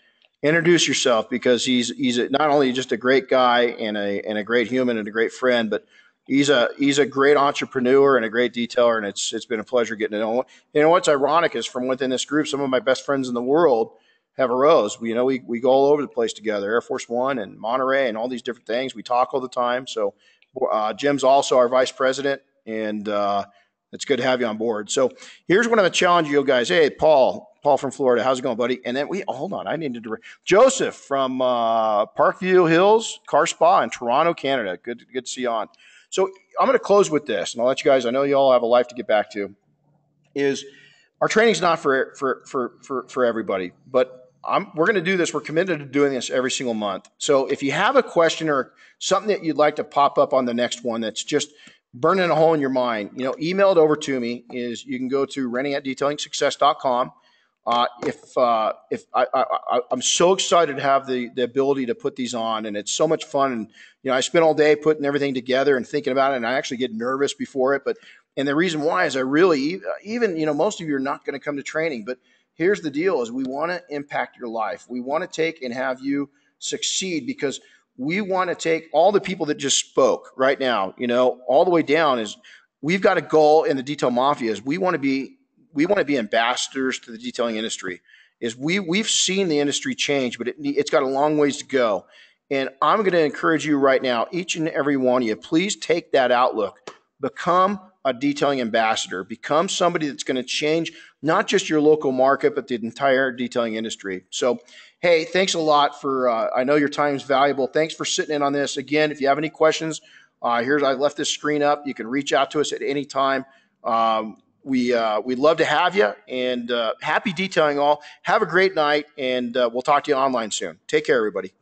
introduce yourself, because he's not only just a great guy and a great human and a great friend, but he's a great entrepreneur and a great detailer. And it's been a pleasure getting to know him. What's ironic is, from within this group, some of my best friends in the world have arose. We go all over the place together, Air Force One and Monterey and all these different things. We talk all the time. So Jim's also our vice president, and it's good to have you on board. So here's what I'm going to challenge you guys. Hey, Paul from Florida, how's it going, buddy? And then hold on, I need to Joseph from Parkview Hills Car Spa in Toronto, Canada. Good to see you on. So I'm going to close with this, and I'll let you guys, I know you all have a life to get back to, is our training's not for everybody, but we're going to do this. We're committed to doing this every single month. So if you have a question or something that you'd like to pop up on the next one that's just burning a hole in your mind, email it over to me. You can go to renny@detailingsuccess.com. I'm so excited to have the ability to put these on, and it's so much fun. And I spend all day putting everything together and thinking about it, and I actually get nervous before it. And the reason why is I really, even most of you are not going to come to training, but here's the deal: is we want to impact your life. We want to take and have you succeed, because we want to take all the people that just spoke right now, all the way down. Is we've got a goal in the Detail Mafia. Is we want to be ambassadors to the detailing industry. Is we've seen the industry change, but it's got a long ways to go. And I'm going to encourage you right now, each and every one of you, please take that outlook. Become a detailing ambassador. Become somebody that's going to change not just your local market, but the entire detailing industry. So, hey, thanks a lot for, I know your time is valuable. Thanks for sitting in on this. Again, if you have any questions, I left this screen up. You can reach out to us at any time. We'd love to have you, and happy detailing all. Have a great night, and we'll talk to you online soon. Take care, everybody.